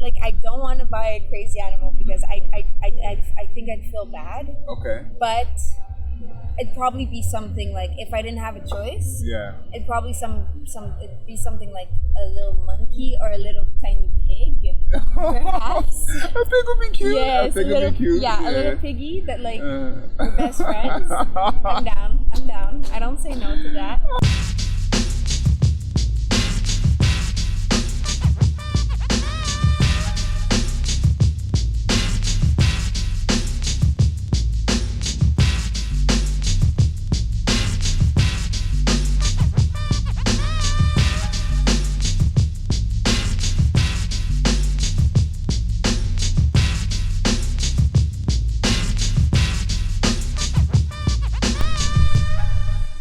like I don't want to buy a crazy animal because I think I'd feel bad. Okay. But it'd probably be something like, if I didn't have a choice, it'd probably it'd be something like a little monkey or a little tiny pig, perhaps. A pig would be cute. Yes, a pig would be cute. Yeah, a little piggy that like we're best friends. I'm down. I don't say no to that.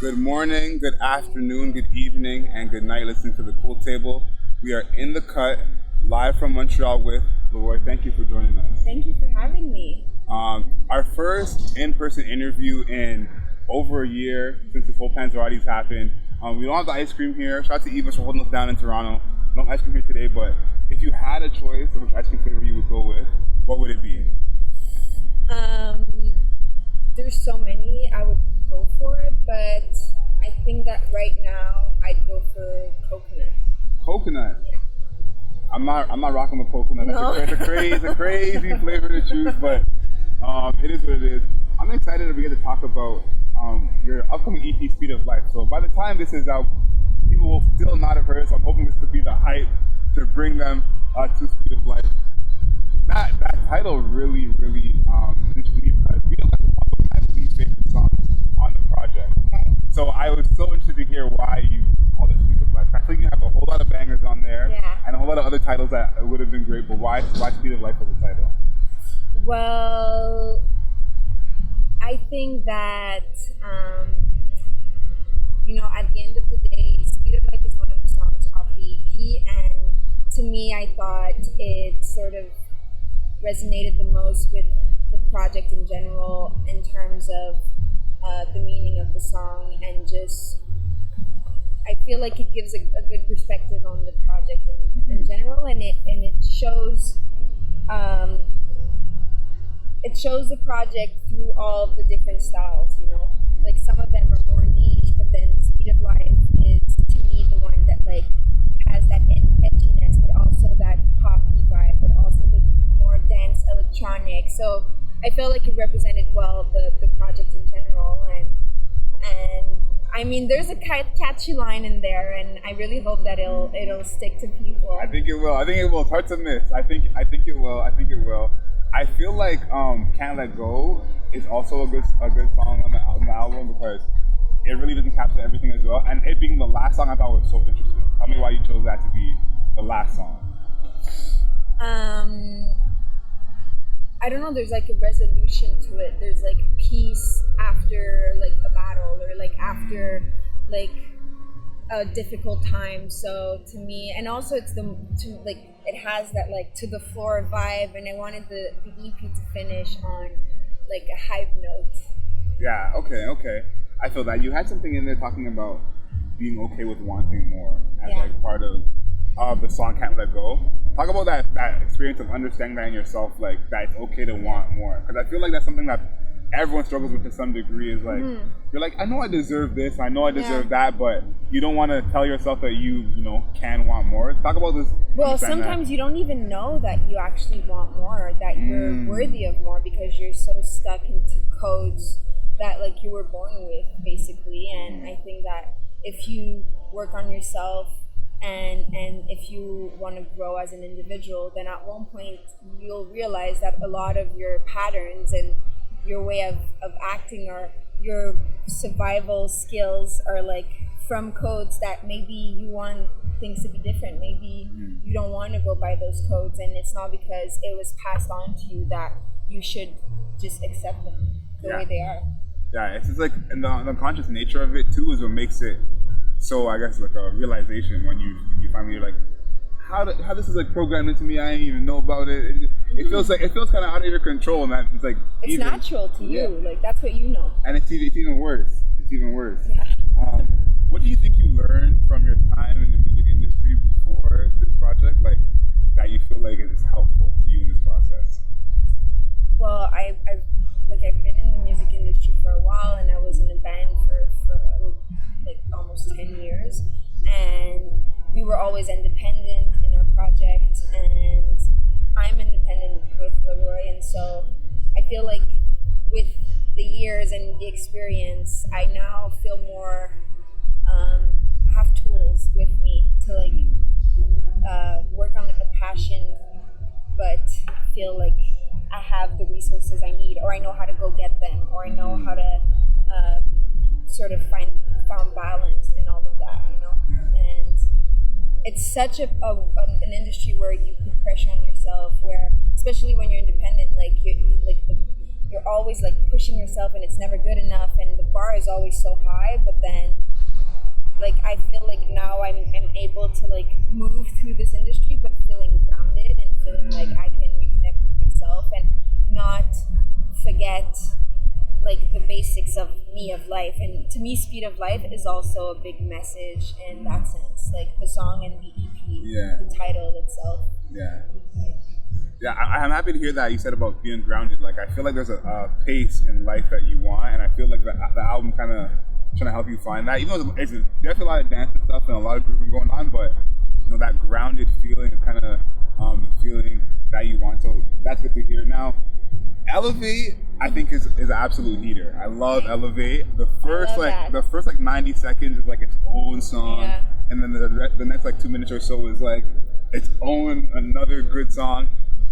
Good morning, good afternoon, good evening, and good night listening to the Cool Table. We are in the cut, live from Montreal with Laroie. Thank you for joining us. Thank you for having me. Our first in-person interview in over a year since this whole Panzerati's happened. We don't have the ice cream here. Shout out to Eva for holding us down in Toronto. No ice cream here today, but if you had a choice of which ice cream flavor you would go with, what would it be? There's so many I would go for, but I think that right now I'd go for coconut. Coconut? Yeah. I'm not rocking with coconut. No. It's a crazy flavor to choose, but it is what it is. I'm excited that we get to talk about your upcoming EP, Speed of Life. So by the time this is out, people will still not have heard, so I'm hoping this could be the hype to bring them to Speed of Life. That title really interested me because we don't have to talk about my least favorite songs on the project. Okay. So I was so interested to hear why you call it Speed of Life. I think you have a whole lot of bangers on there, and a whole lot of other titles that would have been great, but why Speed of Life as a title? Well, I think that, at the end of the day, Speed of Life is one of the songs off the EP, and to me, I thought it sort of resonated the most with the project in general in terms of the meaning of the song, and just I feel like it gives a good perspective on the project in general, and it shows the project through all of the different styles, like some of them are more niche, but then Speed of Life is to me the one that like has that edginess, but also that poppy vibe, but also the more dance electronic. So I felt like it represented well the project in general, and I mean there's a catchy line in there, and I really hope that it'll stick to people. I think it will. It's hard to miss. I think it will. I feel like Can't Let Go is also a good song on the album because it really doesn't capture everything as well, and it being the last song I thought was so interesting. Tell me why you chose that to be the last song. I don't know, there's like a resolution to it. There's like peace after like a battle, or like after like a difficult time. So to me, and also it has that like to the floor vibe, and I wanted the EP to finish on like a hype note. Yeah, okay. I feel that you had something in there talking about being okay with wanting more as like part of the song Can't Let Go. Talk about that experience of understanding that in yourself, like that it's okay to want more. Because I feel like that's something that everyone struggles with to some degree. Is like you're like, I know I deserve this, I know I deserve that, but you don't want to tell yourself that you can want more. Talk about this. Well, sometimes you don't even know that you actually want more, that you're worthy of more, because you're so stuck into codes that like you were born with, basically. And I think that if you work on yourself, and if you want to grow as an individual, then at one point you'll realize that a lot of your patterns and your way of acting or your survival skills are like from codes that maybe you want things to be different. Maybe you don't want to go by those codes, and it's not because it was passed on to you that you should just accept them the way they are. Yeah, it's just like, and the unconscious nature of it too is what makes it so, I guess, like a realization when you finally, you're like, how this is like programmed into me. I didn't even know about it. It feels kind of out of your control, and that it's like it's natural to you. Like that's what you know. And it's even worse. Yeah. What do you think you learned from your time in the music industry before this project, like that you feel like it has helped? and the experience, I now feel more, have tools with me to like work on a passion, but feel like I have the resources I need, or I know how to go get them, or I know how to sort of found balance in all of that, you know. And it's such an industry where you put pressure on yourself, where especially when you're independent, like you're always like pushing yourself, and it's never good enough, and the bar is always so high. But then, like, I feel like now I'm able to like move through this industry, but feeling grounded and feeling like I can reconnect with myself and not forget like the basics of me, of life. And to me, Speed of Life is also a big message in that sense, like the song and the EP, the title itself. I'm happy to hear that you said about being grounded. Like, I feel like there's a pace in life that you want, and I feel like the album kind of trying to help you find that. Even though it's definitely a lot of dance and stuff and a lot of grooving going on, but you know, that grounded feeling is kind of the feeling that you want. So that's good to hear. Now, Elevate, I think is an absolute heater. I love Elevate. The first 90 seconds is like its own song, and then the next like 2 minutes or so is like its own another good song.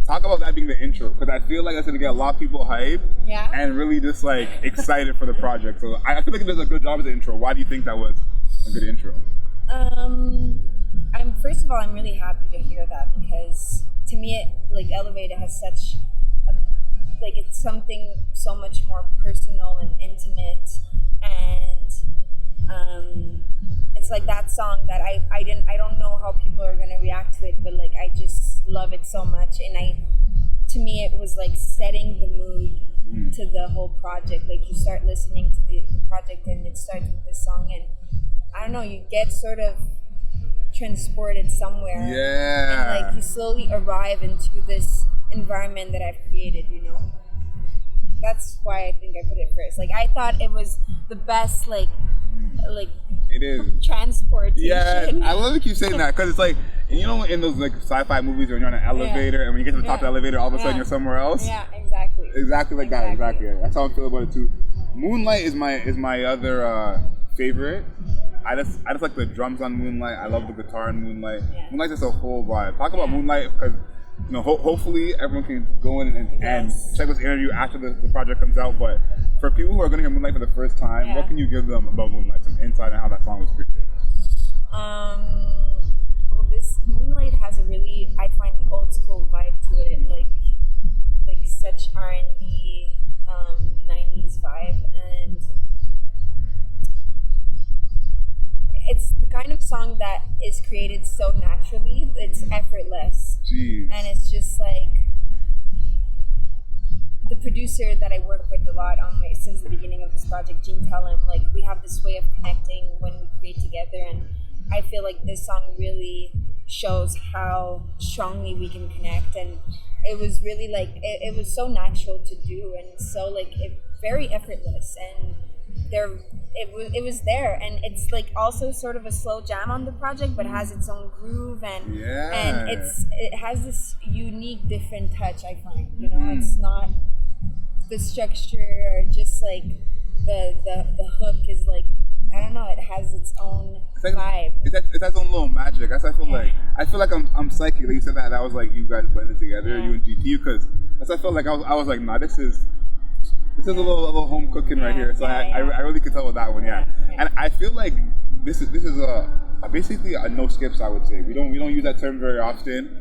Talk about that being the intro, because I feel like that's gonna get a lot of people hyped and really just like excited for the project. So I feel like it does a good job as an intro. Why do you think that was a good intro? First of all, I'm really happy to hear that, because to me, Elevated has such it's something so much more personal and intimate, and it's like that song that I don't know how people are gonna react to it, but like I just love it so much, and to me it was like setting the mood to the whole project. Like, you start listening to the project and it starts with this song, and I don't know, you get sort of transported somewhere, and like you slowly arrive into this environment that I've created, you know. That's why I think I put it first. Like, I thought it was the best, like it is transportation. Yeah, I love that you saying that, because it's like, you know, in those like sci-fi movies where you're on an elevator, and when you get to the top of the elevator, all of a sudden you're somewhere else. Yeah, exactly. Exactly like that. Exactly. That's how I feel about it too. Moonlight is my other favorite. I just like the drums on Moonlight. I love the guitar in Moonlight. Moonlight's just a whole vibe. Talk about Moonlight, because you know, hopefully everyone can go in and check this interview after the project comes out. But for people who are going to hear Moonlight for the first time, what can you give them about Moonlight, some insight on how that song was created? Well, this Moonlight has a really, I find, old school vibe to it, like such R&B, 90s vibe, and it's the kind of song that is created so naturally. It's effortless. Jeez. And it's just like the producer that I work with a lot since the beginning of this project, Jean Tellem, like, we have this way of connecting when we create together, and I feel like this song really shows how strongly we can connect. And it was really like it was so natural to do, and so like very effortless, and it was there, and it's like also sort of a slow jam on the project, but has its own groove, and it has this unique, different touch, I find. You know, it's not the structure or just like the hook is like, I don't know, it has its own vibe. It has its own little magic. I feel like I'm psychic. Like you said that was like you guys blended together, you and GT, because I felt like I was like, nah, this is a little home cooking right here. So I really could tell with that one, And I feel like this is basically a no skips, I would say. We don't use that term very often.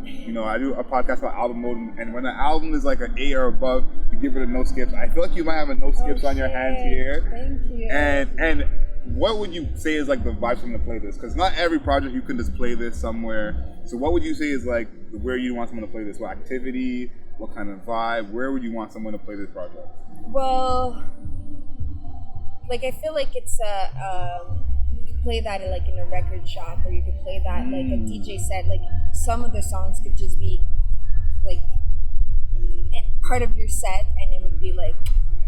You know, I do a podcast about album mode, and when an album is like an A or above, you give it a no skips. I feel like you might have a no skips on your hands here. Thank you. And what would you say is like the vibes from the playlist? Because not every project you can just play this somewhere. So what would you say is like where you want someone to play this? What activity? What kind of vibe? Where would you want someone to play this project? Well, like, I feel like it's you could play that like in a record shop, or you could play that like a DJ set. Like, some of the songs could just be like part of your set, and it would be like,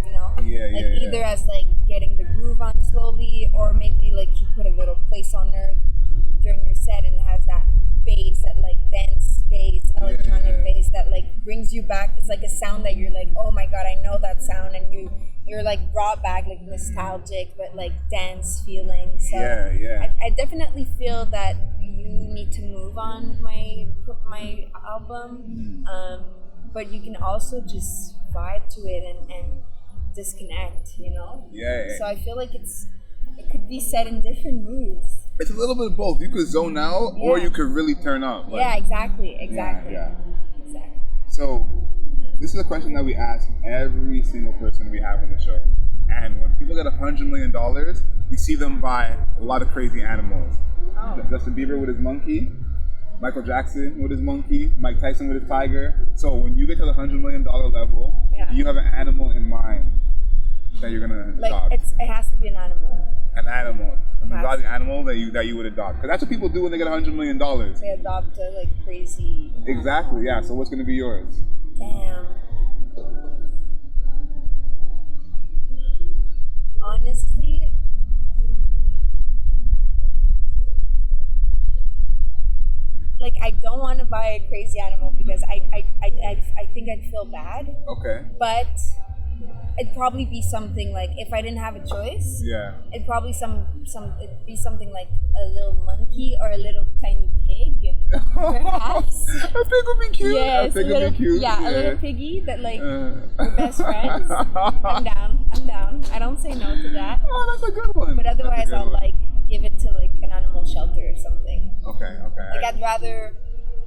you know, either as like getting the groove on slowly, or maybe like you put a little place on there during your set, and it has that bass, that like dance bass, electronic bass that like brings you back. It's like a sound that you're like, oh my god, I know that sound, and you're like brought back, like nostalgic but like dance feeling. So I definitely feel that you need to move on my album, but you can also just vibe to it and disconnect, you know. So I feel like it could be set in different moods. It's a little bit of both. You could zone out, or you could really turn up. Like, exactly. So this is a question that we ask every single person we have on the show. And when people get $100 million, we see them buy a lot of crazy animals. Justin Bieber with his monkey, Michael Jackson with his monkey, Mike Tyson with his tiger. So when you get to the $100 million level, do you have an animal in mind that you're gonna adopt? It has to be an animal. An animal. An exotic animal that you would adopt. Because that's what people do when they get $100 million. They adopt a like crazy. Exactly. Yeah. So what's gonna be yours? Damn. Honestly, like I don't want to buy a crazy animal because I think I'd feel bad. Okay. But it'd probably be something like, if I didn't have a choice, it'd probably it'd be something like a little monkey or a little tiny pig, perhaps. A pig would be cute. Yes, a pig would be cute. Yeah, a little piggy that like we're best friends. I'm down. I don't say no to that. Oh, that's a good one. But otherwise, I'll like give it to like an animal shelter or something. Okay. Like I'd rather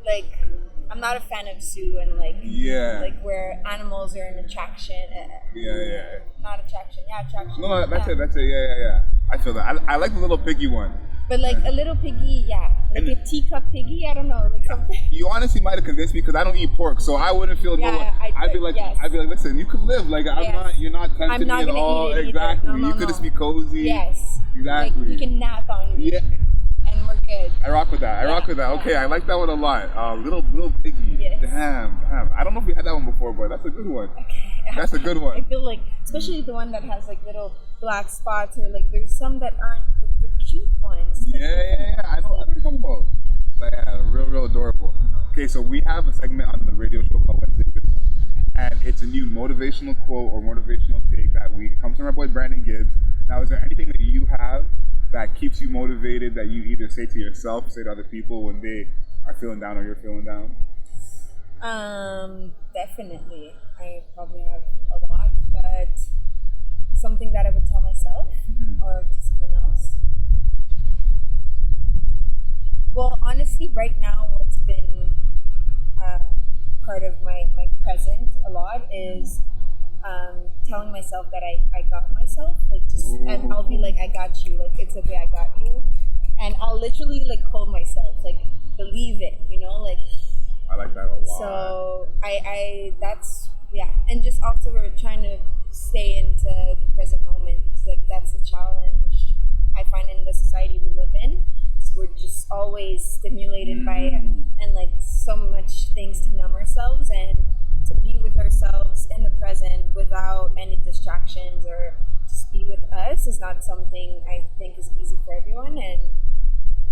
like. I'm not a fan of zoo and like where animals are an attraction. Not attraction. Yeah, attraction. No, that's it. Yeah. I feel that. I like the little piggy one. But like a little piggy, like a teacup piggy. I don't know, like something. You honestly might have convinced me because I don't eat pork, so I wouldn't feel. I'd be like, listen, you could live. Like you're not tempting me at all. Exactly. You could just be cozy. Yes. Exactly. Like you can nap on me. Yeah. And we're good. I rock with that. Okay, I like that one a lot. Little piggy. Yes. Damn. I don't know if we had that one before, but that's a good one. Okay. That's a good one. I feel like, especially the one that has like little black spots, or like there's some that aren't the cute ones. Yeah. I know what you're talking about. But yeah, real adorable. Okay, so we have a segment on the radio show called Wednesday Wisdom, and it's a new motivational quote or motivational take that comes from our boy Brandon Gibbs. Now, is there anything that you have that keeps you motivated, that you either say to yourself, say to other people when they are feeling down or you're feeling down? Definitely. I probably have a lot, but something that I would tell myself or to someone else. Well, honestly, right now, what's been part of my present a lot is telling myself that I got myself, like and I'll be like, I got you, like it's okay, I got you, and I'll literally like hold myself, like believe it, you know, like. I like that a lot. So that's and just also we're trying to stay into the present moment. Like that's a challenge I find in the society we live in. So we're just always stimulated by and like so much things to numb ourselves, and to be with ourselves in the present without any distractions or just be with us is not something I think is easy for everyone, and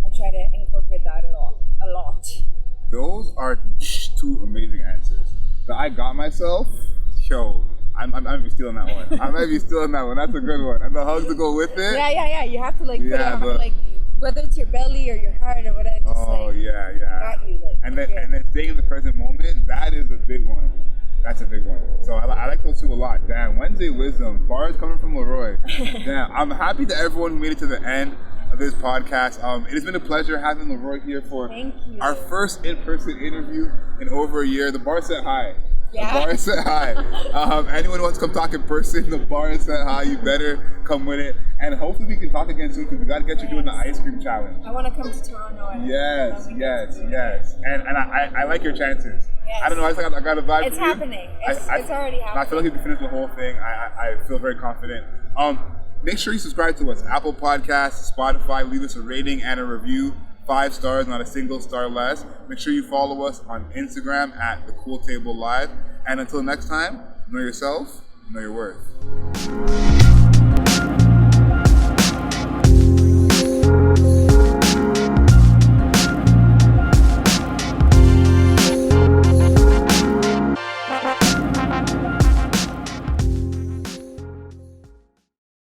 I try to incorporate that a lot. Those are two amazing answers. The I got myself, I might be stealing that one. That's a good one. And the hugs to go with it. Yeah. You have to like put it on, like whether it's your belly or your heart or whatever. Just got you, like, and then staying in the present moment. That is a big one. That's a big one. So I like those two a lot. Damn, Wednesday Wisdom, bars coming from Laroie. Damn, I'm happy to everyone who made it to the end of this podcast. It has been a pleasure having Laroie here for our first in-person interview in over a year. The bar set high. Yeah. The bar is set high. Anyone who wants to come talk in person, the bar is set high. You better come with it. And hopefully we can talk again soon, because we got to get you doing the ice cream challenge. I want to come to Toronto. Yes. And I like your chances. Yes. I don't know, I got a vibe. It's happening. It's already happening. I feel like if you finish the whole thing, I feel very confident. Make sure you subscribe to us. Apple Podcasts, Spotify. Leave us a rating and a review. 5 stars, not a single star less. Make sure you follow us on Instagram at The Cool Table Live. And until next time, know yourself, know your worth.